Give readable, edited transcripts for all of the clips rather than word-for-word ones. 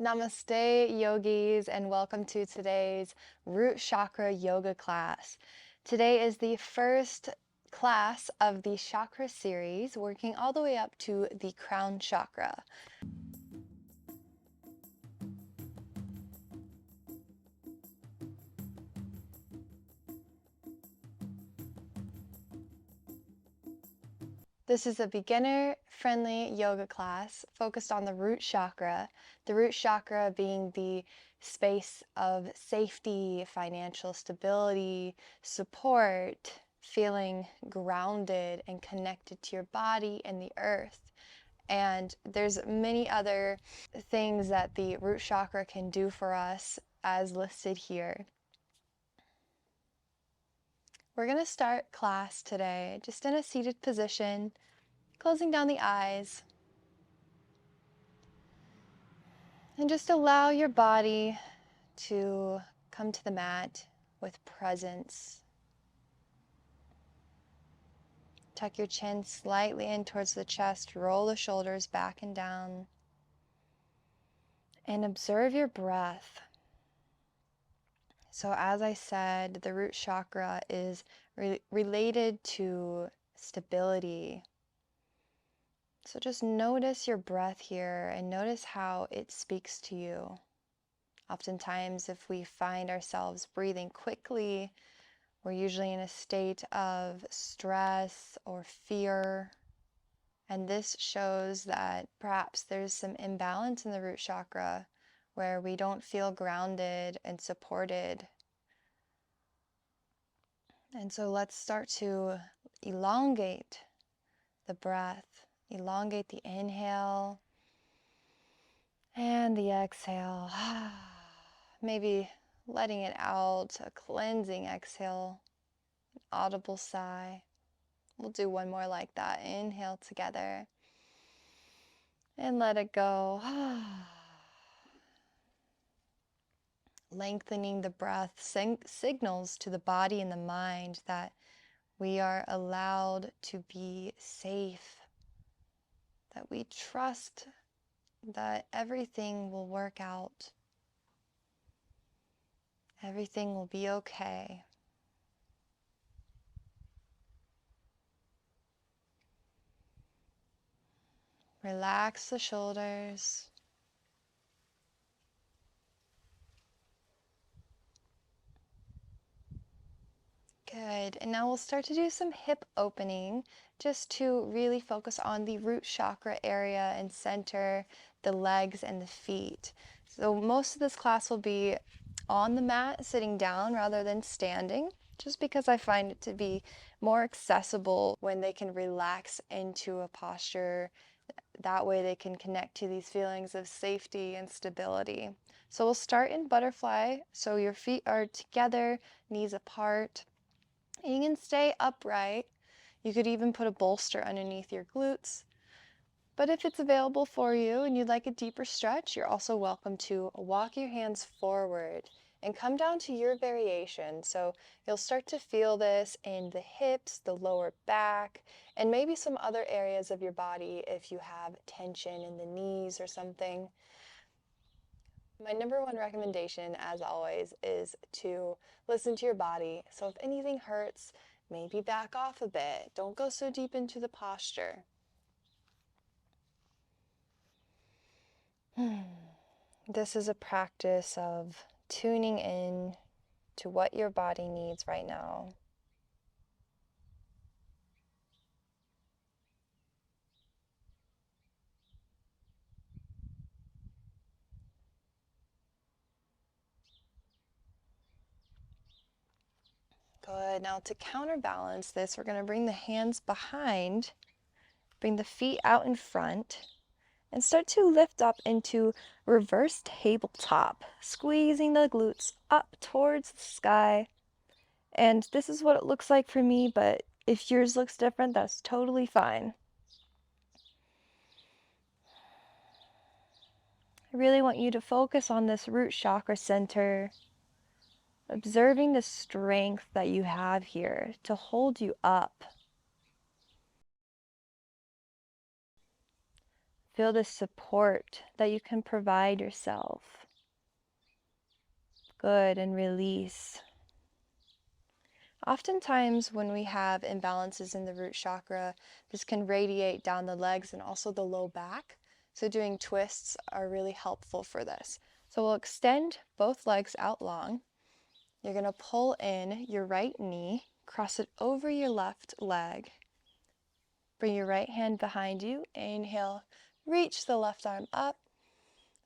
Namaste, yogis, and welcome to today's Root Chakra Yoga class. Today is the first class of the chakra series, working all the way up to the crown chakra. This is a beginner-friendly yoga class focused on the root chakra being the space of safety, financial stability, support, feeling grounded and connected to your body and the earth. And there's many other things that the root chakra can do for us as listed here. We're going to start class today just in a seated position, closing down the eyes. And just allow your body to come to the mat with presence. Tuck your chin slightly in towards the chest, roll the shoulders back and down, and observe your breath. So as I said, the root chakra is related to stability. So just notice your breath here and notice how it speaks to you. Oftentimes, if we find ourselves breathing quickly, we're usually in a state of stress or fear. And this shows that perhaps there's some imbalance in the root chakra where we don't feel grounded and supported. And so let's start to elongate the breath, elongate the inhale and the exhale. Maybe letting it out, a cleansing exhale, an audible sigh. We'll do one more like that. Inhale together and let it go. Lengthening the breath signals to the body and the mind that we are allowed to be safe, that we trust that everything will work out. Everything will be okay. Relax the shoulders. Good. And now we'll start to do some hip opening just to really focus on the root chakra area and center the legs and the feet. So most of this class will be on the mat, sitting down rather than standing, just because I find it to be more accessible when they can relax into a posture. That way they can connect to these feelings of safety and stability. So we'll start in butterfly. So your feet are together, knees apart. And you can stay upright. You could even put a bolster underneath your glutes. But if it's available for you and you'd like a deeper stretch, you're also welcome to walk your hands forward and come down to your variation. So you'll start to feel this in the hips, the lower back, and maybe some other areas of your body if you have tension in the knees or something. My number one recommendation, as always, is to listen to your body. So if anything hurts, maybe back off a bit. Don't go so deep into the posture. This is a practice of tuning in to what your body needs right now. Good. Now to counterbalance this, we're going to bring the hands behind, bring the feet out in front, and start to lift up into reverse tabletop, squeezing the glutes up towards the sky. And this is what it looks like for me, but if yours looks different, that's totally fine. I really want you to focus on this root chakra center, observing the strength that you have here to hold you up. Feel the support that you can provide yourself. Good, and release. Oftentimes when we have imbalances in the root chakra, this can radiate down the legs and also the low back. So doing twists are really helpful for this. So we'll extend both legs out long. You're going to pull in your right knee, cross it over your left leg. Bring your right hand behind you. Inhale, reach the left arm up.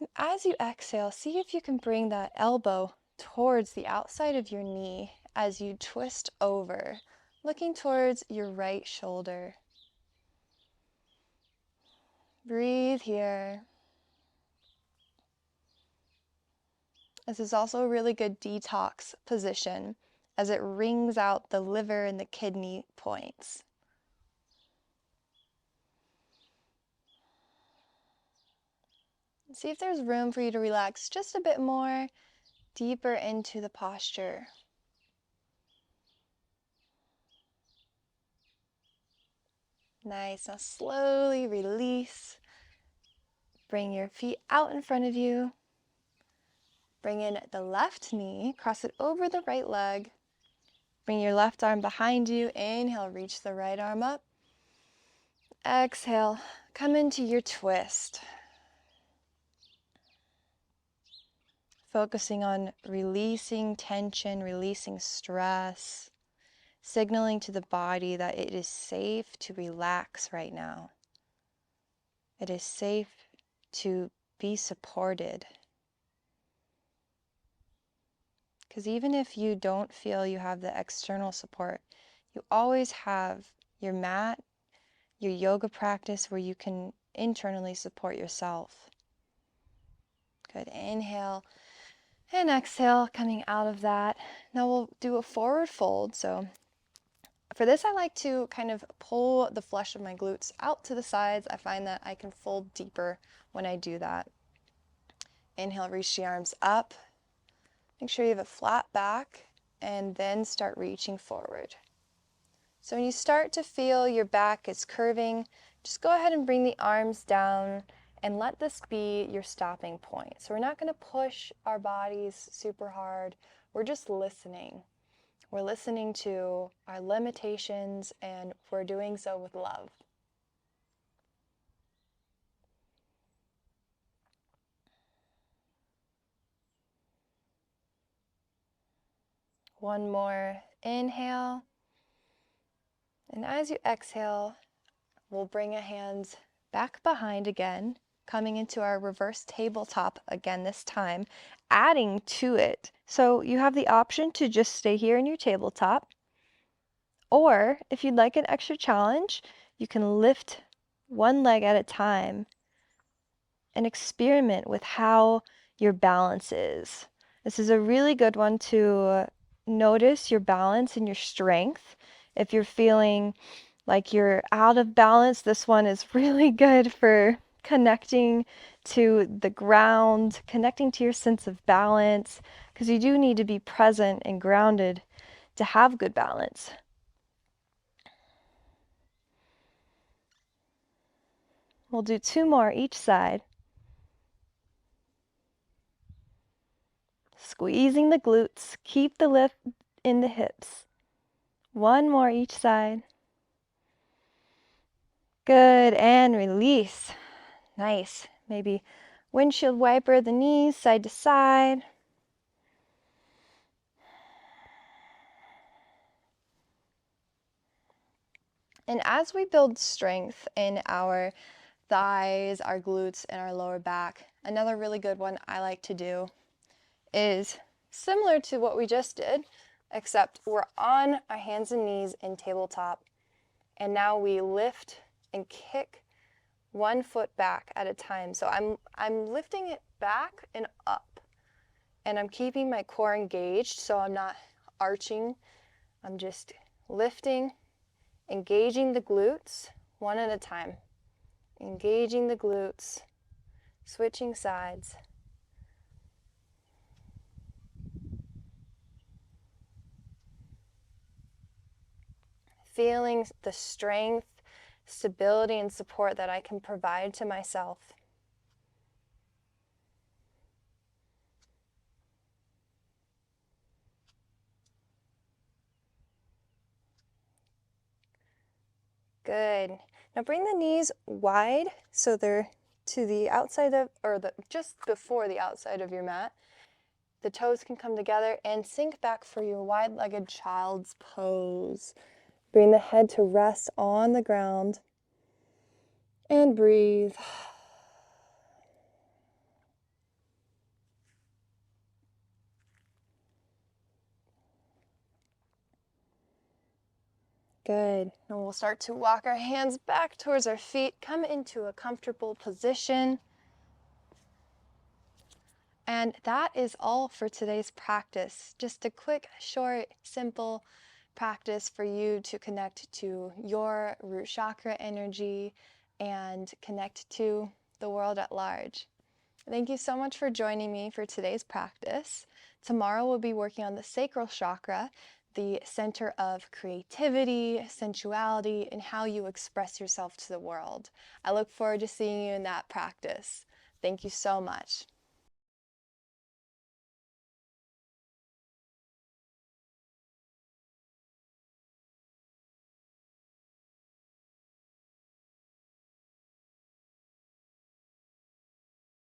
And as you exhale, see if you can bring that elbow towards the outside of your knee as you twist over, looking towards your right shoulder. Breathe here. This is also a really good detox position as it wrings out the liver and the kidney points. See if there's room for you to relax just a bit more, deeper into the posture. Nice. Now slowly release. Bring your feet out in front of you. Bring in the left knee, cross it over the right leg. Bring your left arm behind you. Inhale, reach the right arm up. Exhale, come into your twist. Focusing on releasing tension, releasing stress, signaling to the body that it is safe to relax right now. It is safe to be supported. Because even if you don't feel you have the external support, you always have your mat, your yoga practice where you can internally support yourself. Good. Inhale and exhale, coming out of that. Now we'll do a forward fold. So for this, I like to kind of pull the flesh of my glutes out to the sides. I find that I can fold deeper when I do that. Inhale, reach the arms up. Make sure you have a flat back and then start reaching forward. So when you start to feel your back is curving, just go ahead and bring the arms down and let this be your stopping point. So we're not going to push our bodies super hard. We're just listening. We're listening to our limitations, and we're doing so with love. One more inhale. And as you exhale, we'll bring our hands back behind again, coming into our reverse tabletop again this time, adding to it. So you have the option to just stay here in your tabletop, or if you'd like an extra challenge, you can lift one leg at a time and experiment with how your balance is. This is a really good one to notice your balance and your strength. If you're feeling like you're out of balance, this one is really good for connecting to the ground, connecting to your sense of balance, because you do need to be present and grounded to have good balance. We'll do 2 more each side. Squeezing the glutes, keep the lift in the hips. 1 more each side. Good, and release. Nice. Maybe windshield wiper the knees side to side. And as we build strength in our thighs, our glutes, and our lower back, another really good one I like to do is similar to what we just did, except we're on our hands and knees in tabletop, and now we lift and kick 1 foot back at a time. So I'm lifting it back and up, and I'm keeping my core engaged, so I'm not arching. I'm just lifting, engaging the glutes 1 at a time. Engaging the glutes, switching sides. Feeling the strength stability and support that I can provide to myself. Good. Now bring the knees wide so they're to the outside of, or just before the outside of your mat. The toes can come together and sink back for your wide-legged child's pose. Bring the head to rest on the ground and breathe. Good. And we'll start to walk our hands back towards our feet, come into a comfortable position. And that is all for today's practice. Just a quick, short, simple practice for you to connect to your root chakra energy and connect to the world at large. Thank you so much for joining me for today's practice. Tomorrow we'll be working on the sacral chakra, the center of creativity, sensuality, and how you express yourself to the world. I look forward to seeing you in that practice. Thank you so much.